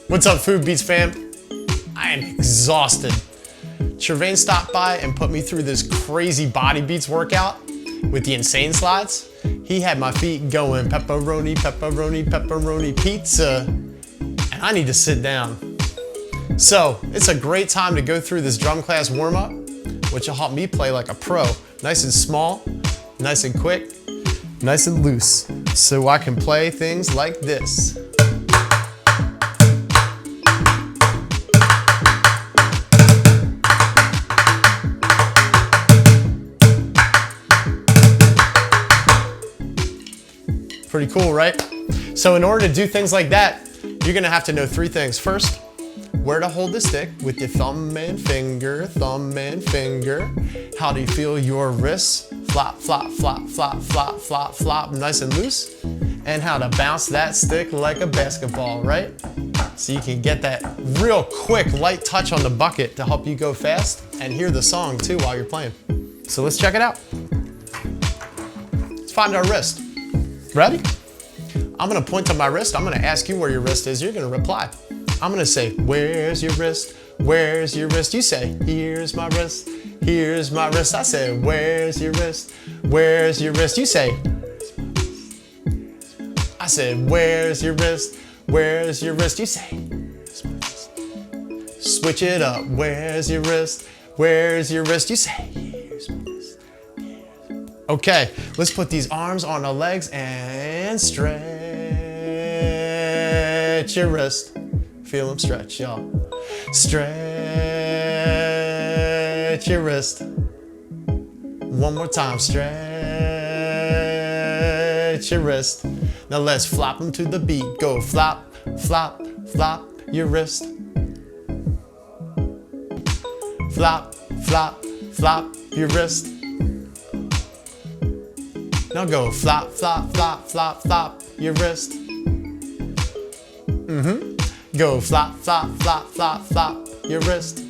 What's up, Food Beats fam? I am exhausted. Trevane stopped by and put me through this crazy body beats workout with the insane slides. He had my feet going pepperoni, pepperoni, pepperoni pizza, and I need to sit down. So it's a great time to go through this drum class warm-up, which will help me play like a pro. Nice and small, nice and quick, nice and loose, so I can play things like this. Pretty cool, right? So in order to do things like that, you're gonna have to know three things. First, where to hold the stick with your thumb and finger, thumb and finger. How do you feel your wrists? Flop, flop, flop, flop, flop, flop, flop, nice and loose. And how to bounce that stick like a basketball, right? So you can get that real quick, light touch on the bucket to help you go fast and hear the song too while you're playing. So let's check it out. Let's find our wrist. Ready? I'm gonna point to my wrist. I'm gonna ask you where your wrist is. You're gonna reply. I'm gonna say, where's your wrist? Where's your wrist? You say, here's my wrist. Here's my wrist. I say, where's your wrist? Where's your wrist? You say, I said, where's your wrist? Where's your wrist? You say, switch it up. Where's your wrist? Where's your wrist? You say, here's my wrist. Okay, let's put these arms on our legs and stretch your wrist. Feel them stretch, y'all. Stretch your wrist. One more time, stretch your wrist. Now let's flop them to the beat. Go flop, flop, flop your wrist. Flop, flop, flop your wrist. Now go flop, flop, flop, flop, flop your wrist. Go flop, flop, flop, flop, flop your wrist.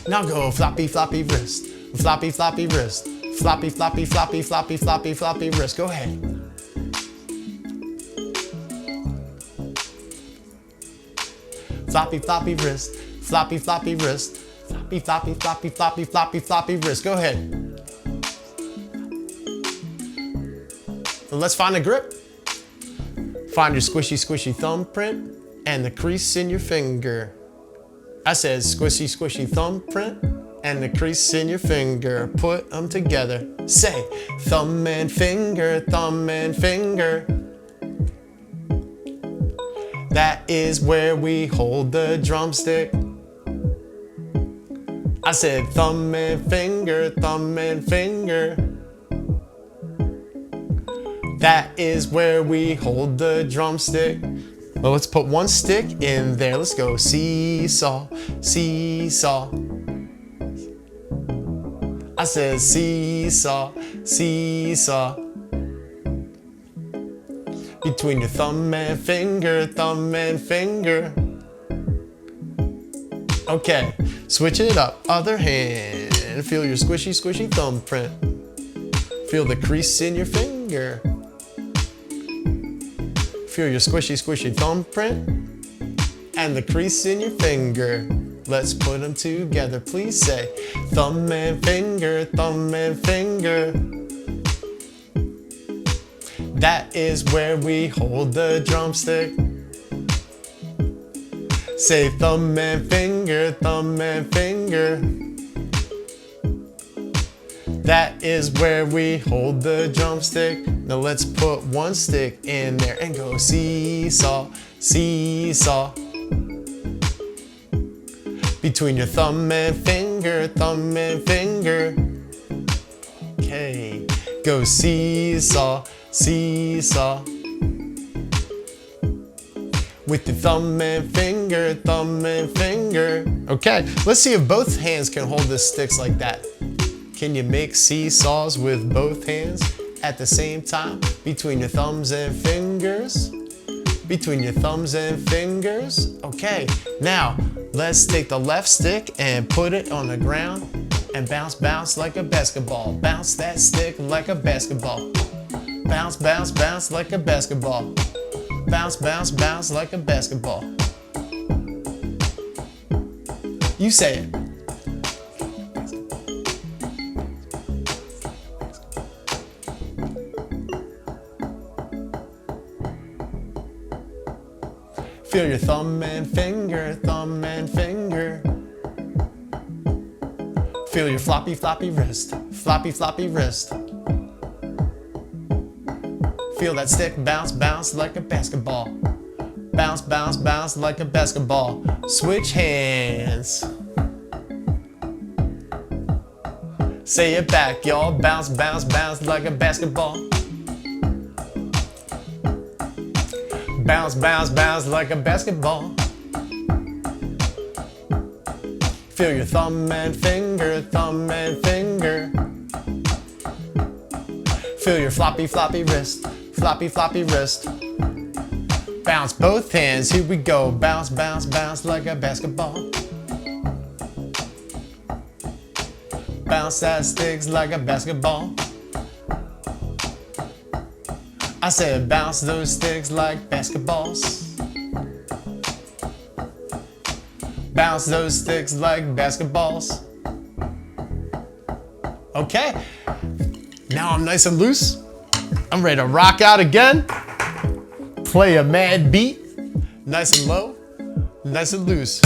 Now go floppy, floppy wrist. Floppy, floppy wrist. Floppy, floppy, floppy, floppy, floppy, floppy wrist. Go ahead. Floppy, floppy wrist. Floppy, floppy wrist. Floppy, floppy, floppy, floppy, floppy, floppy wrist. Go ahead. Let's find a grip. Find your squishy, squishy thumbprint and the crease in your finger. I said squishy, squishy thumbprint and the crease in your finger. Put them together. Say thumb and finger, thumb and finger. That is where we hold the drumstick. I said thumb and finger, thumb and finger. That is where we hold the drumstick. Well, let's put one stick in there. Let's go seesaw, seesaw. I said seesaw, seesaw. Between your thumb and finger, thumb and finger. Okay, switch it up. Other hand. Feel your squishy, squishy thumbprint. Feel the crease in your finger. Feel your squishy, squishy thumbprint and the crease in your finger. Let's put them together. Please say thumb and finger, thumb and finger. That is where we hold the drumstick. Say thumb and finger, thumb and finger. That is where we hold the drumstick. Now let's put one stick in there and go seesaw, seesaw. Between your thumb and finger, thumb and finger. Okay, go seesaw, seesaw. With your thumb and finger, thumb and finger. Okay, let's see if both hands can hold the sticks like that. Can you make seesaws with both hands at the same time? Between your thumbs and fingers. Between your thumbs and fingers. Okay, now let's take the left stick and put it on the ground and bounce, bounce like a basketball. Bounce that stick like a basketball. Bounce, bounce, bounce like a basketball. Bounce, bounce, bounce like a basketball. You say it. Feel your thumb and finger, thumb and finger. Feel your floppy, floppy wrist, floppy, floppy wrist. Feel that stick bounce, bounce like a basketball. Bounce, bounce, bounce like a basketball. Switch hands. Say it back, y'all. Bounce, bounce, bounce like a basketball. Bounce, bounce, bounce like a basketball. Feel your thumb and finger, thumb and finger. Feel your floppy, floppy wrist, floppy, floppy wrist. Bounce both hands, here we go. Bounce, bounce, bounce like a basketball. Bounce that sticks like a basketball. I said bounce those sticks like basketballs. Bounce those sticks like basketballs. Okay, now I'm nice and loose. I'm ready to rock out again. Play a mad beat, nice and low, nice and loose.